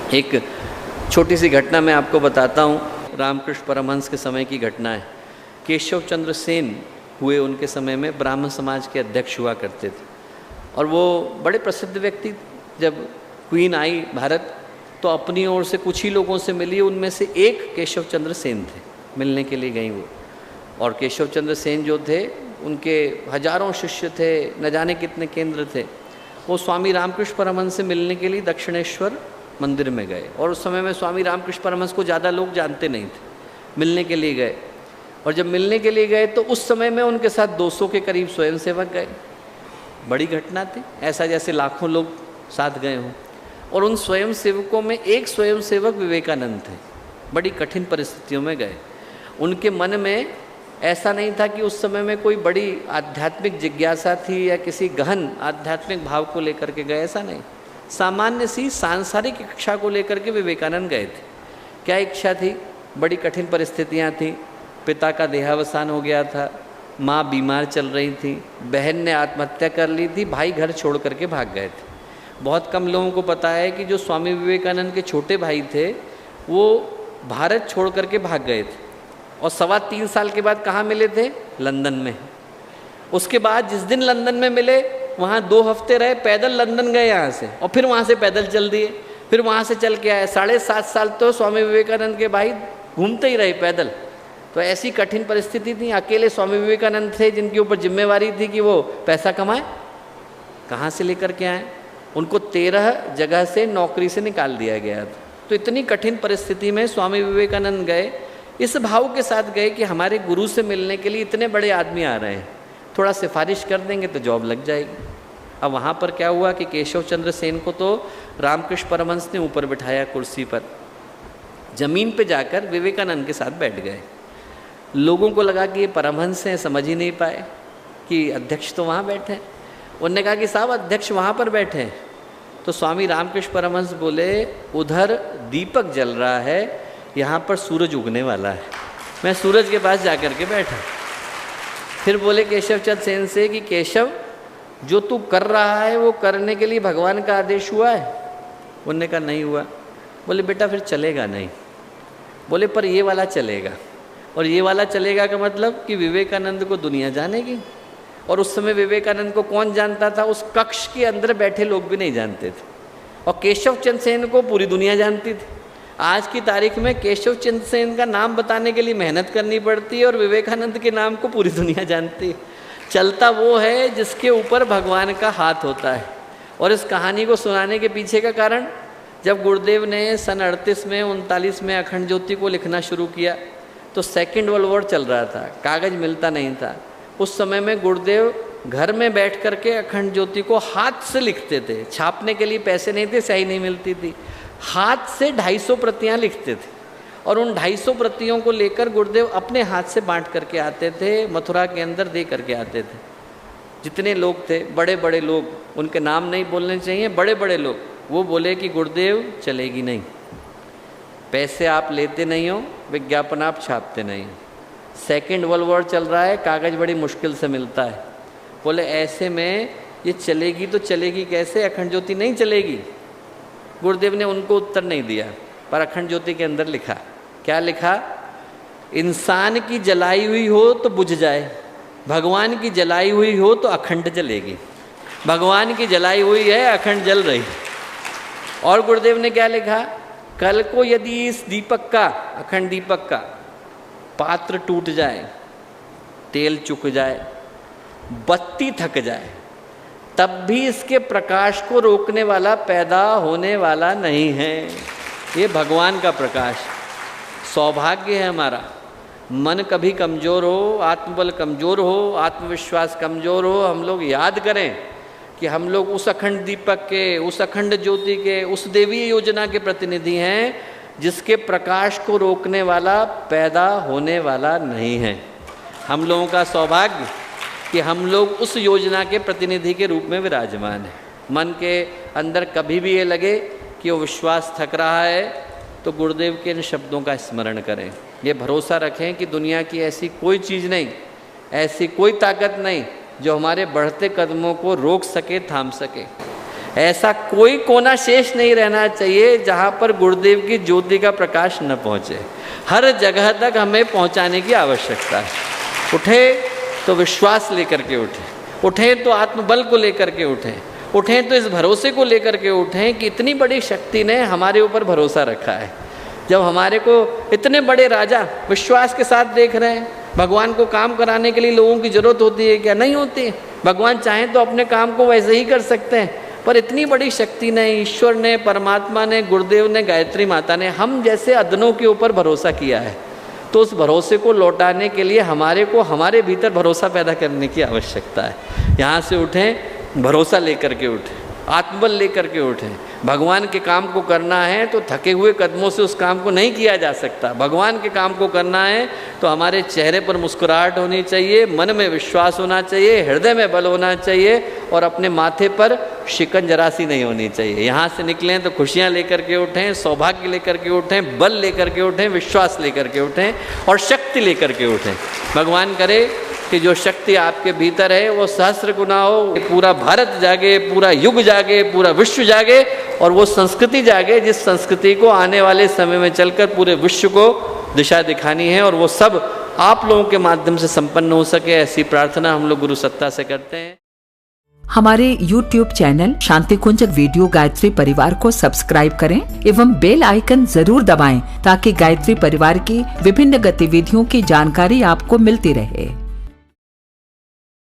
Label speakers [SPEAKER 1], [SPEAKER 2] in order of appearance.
[SPEAKER 1] एक छोटी सी घटना मैं आपको बताता हूँ। रामकृष्ण परमहंस के समय की घटना है। केशव चंद्र सेन हुए, उनके समय में ब्राह्मण समाज के अध्यक्ष हुआ करते थे और वो बड़े प्रसिद्ध व्यक्ति। जब क्वीन आई भारत तो अपनी ओर से कुछ ही लोगों से मिली, उनमें से एक केशव चंद्र सेन थे। मिलने के लिए गई वो, और केशव चंद्र सेन जो थे उनके हजारों शिष्य थे, न जाने कितने केंद्र थे। वो स्वामी रामकृष्ण परमहंस से मिलने के लिए दक्षिणेश्वर मंदिर में गए, और उस समय में स्वामी रामकृष्ण परमहंस को ज़्यादा लोग जानते नहीं थे। मिलने के लिए गए, और जब मिलने के लिए गए तो उस समय में उनके साथ 200 के करीब स्वयंसेवक गए। बड़ी घटना थी, ऐसा जैसे लाखों लोग साथ गए हों। और उन स्वयंसेवकों में एक स्वयंसेवक विवेकानंद थे। बड़ी कठिन परिस्थितियों में गए। उनके मन में ऐसा नहीं था कि उस समय में कोई बड़ी आध्यात्मिक जिज्ञासा थी या किसी गहन आध्यात्मिक भाव को लेकर के गए, ऐसा नहीं। सामान्य सी सांसारिक इच्छा को लेकर के विवेकानंद गए थे। क्या इच्छा थी? बड़ी कठिन परिस्थितियां थी। पिता का देहावसान हो गया था, माँ बीमार चल रही थी, बहन ने आत्महत्या कर ली थी, भाई घर छोड़ करके भाग गए थे। बहुत कम लोगों को पता है कि जो स्वामी विवेकानंद के छोटे भाई थे वो भारत छोड़ करके भाग गए थे, और 3.25 साल के बाद कहाँ मिले थे? लंदन में। उसके बाद जिस दिन लंदन में मिले वहाँ 2 हफ्ते रहे, पैदल लंदन गए यहाँ से, और फिर वहाँ से पैदल चल दिए, फिर वहाँ से चल के आए। 7.5 साल तो स्वामी विवेकानंद के भाई घूमते ही रहे पैदल। तो ऐसी कठिन परिस्थिति थी। अकेले स्वामी विवेकानंद थे जिनके ऊपर जिम्मेवारी थी कि वो पैसा कमाए, कहाँ से लेकर के आए। उनको 13 जगह से नौकरी से निकाल दिया गया था। तो इतनी कठिन परिस्थिति में स्वामी विवेकानंद गए, इस भाव के साथ गए कि हमारे गुरु से मिलने के लिए इतने बड़े आदमी आ रहे हैं, थोड़ा सिफारिश कर देंगे तो जॉब लग जाएगी। अब वहाँ पर क्या हुआ कि केशव चंद्र सेन को तो रामकृष्ण परमहंस ने ऊपर बिठाया कुर्सी पर, जमीन पे जाकर विवेकानंद के साथ बैठ गए। लोगों को लगा कि ये परमहंस हैं, समझ ही नहीं पाए कि अध्यक्ष तो वहाँ बैठे हैं। उन्होंने कहा कि साहब अध्यक्ष वहाँ पर बैठे हैं। तो स्वामी रामकृष्ण परमहंस बोले, उधर दीपक जल रहा है, यहाँ पर सूरज उगने वाला है, मैं सूरज के पास जाकर के बैठा। फिर बोले केशव चंद्र सेन से कि केशव, जो तू कर रहा है वो करने के लिए भगवान का आदेश हुआ है? उन्होंने कहा नहीं हुआ। बोले बेटा फिर चलेगा नहीं। बोले पर ये वाला चलेगा। और ये वाला चलेगा का मतलब कि विवेकानंद को दुनिया जानेगी। और उस समय विवेकानंद को कौन जानता था? उस कक्ष के अंदर बैठे लोग भी नहीं जानते थे, और केशव चंद्र सेन को पूरी दुनिया जानती थी। आज की तारीख में केशव चंद्र सेन का नाम बताने के लिए मेहनत करनी पड़ती है, और विवेकानंद के नाम को पूरी दुनिया जानती है। चलता वो है जिसके ऊपर भगवान का हाथ होता है। और इस कहानी को सुनाने के पीछे का कारण, जब गुरुदेव ने सन 38 में 39 में अखंड ज्योति को लिखना शुरू किया तो सेकेंड वर्ल्ड वॉर चल रहा था, कागज़ मिलता नहीं था। उस समय में गुरुदेव घर में बैठ करके अखंड ज्योति को हाथ से लिखते थे। छापने के लिए पैसे नहीं थे, स्याही नहीं मिलती थी। हाथ से 250 प्रतियाँ लिखते थे, और उन 250 प्रतियों को लेकर गुरुदेव अपने हाथ से बांट करके आते थे, मथुरा के अंदर दे करके आते थे। जितने लोग थे, बड़े बड़े लोग, उनके नाम नहीं बोलने चाहिए, बड़े बड़े लोग, वो बोले कि गुरुदेव चलेगी नहीं, पैसे आप लेते नहीं हो, विज्ञापन आप छापते नहीं हो, सेकेंड वर्ल्ड वॉर चल रहा है, कागज़ बड़ी मुश्किल से मिलता है। बोले ऐसे में ये चलेगी तो चलेगी कैसे? अखंड ज्योति नहीं चलेगी। गुरुदेव ने उनको उत्तर नहीं दिया, पर अखंड ज्योति के अंदर लिखा। क्या लिखा? इंसान की जलाई हुई हो तो बुझ जाए, भगवान की जलाई हुई हो तो अखंड जलेगी। भगवान की जलाई हुई है, अखंड जल रही। और गुरुदेव ने क्या लिखा? कल को यदि इस दीपक का, अखंड दीपक का पात्र टूट जाए, तेल चुक जाए, बत्ती थक जाए, तब भी इसके प्रकाश को रोकने वाला पैदा होने वाला नहीं है। ये भगवान का प्रकाश। सौभाग्य है हमारा। मन कभी कमज़ोर हो, आत्मबल कमज़ोर हो, आत्मविश्वास कमज़ोर हो, हम लोग याद करें कि हम लोग उस अखंड दीपक के, उस अखंड ज्योति के, उस देवी योजना के प्रतिनिधि हैं जिसके प्रकाश को रोकने वाला पैदा होने वाला नहीं है। हम लोगों का सौभाग्य कि हम लोग उस योजना के प्रतिनिधि के रूप में विराजमान हैं। मन के अंदर कभी भी ये लगे कि वो विश्वास थक रहा है तो गुरुदेव के इन शब्दों का स्मरण करें। ये भरोसा रखें कि दुनिया की ऐसी कोई चीज़ नहीं, ऐसी कोई ताकत नहीं जो हमारे बढ़ते कदमों को रोक सके, थाम सके। ऐसा कोई कोना शेष नहीं रहना चाहिए जहाँ पर गुरुदेव की ज्योति का प्रकाश न पहुँचे। हर जगह तक हमें पहुँचाने की आवश्यकता है। उठे तो विश्वास लेकर के उठें तो आत्मबल को लेकर के उठें तो इस भरोसे को लेकर के उठें कि इतनी बड़ी शक्ति ने हमारे ऊपर भरोसा रखा है। जब हमारे को इतने बड़े राजा विश्वास के साथ देख रहे हैं, भगवान को काम कराने के लिए लोगों की ज़रूरत होती है क्या? नहीं होती। भगवान चाहें तो अपने काम को वैसे ही कर सकते हैं, पर इतनी बड़ी शक्ति ने, ईश्वर ने, परमात्मा ने, गुरुदेव ने, गायत्री माता ने हम जैसे अदनों के ऊपर भरोसा किया है, तो उस भरोसे को लौटाने के लिए हमारे को हमारे भीतर भरोसा पैदा करने की आवश्यकता है। यहाँ से उठें, भरोसा लेकर के उठें, आत्मबल लेकर के उठें। भगवान के काम को करना है तो थके हुए कदमों से उस काम को नहीं किया जा सकता। भगवान के काम को करना है तो हमारे चेहरे पर मुस्कुराहट होनी चाहिए, मन में विश्वास होना चाहिए, हृदय में बल होना चाहिए और अपने माथे पर शिकन जरा सी नहीं होनी चाहिए। यहाँ से निकलें तो खुशियाँ लेकर के उठें, सौभाग्य लेकर के उठें, बल लेकर के उठें, विश्वास लेकर के उठें और शक्ति लेकर के उठें। भगवान करे कि जो शक्ति आपके भीतर है वो सहस्र गुना हो, पूरा भारत जागे, पूरा युग जागे, पूरा विश्व जागे और वो संस्कृति जागे जिस संस्कृति को आने वाले समय में चलकर पूरे विश्व को दिशा दिखानी है और वो सब आप लोगों के माध्यम से संपन्न हो सके। ऐसी प्रार्थना हम लोग गुरु सत्ता से करते हैं।
[SPEAKER 2] हमारे YouTube चैनल शांति कुंज वीडियो गायत्री परिवार को सब्सक्राइब करें एवं बेल आइकन जरूर दबाएं ताकि गायत्री परिवार की विभिन्न गतिविधियों की जानकारी आपको मिलती रहे।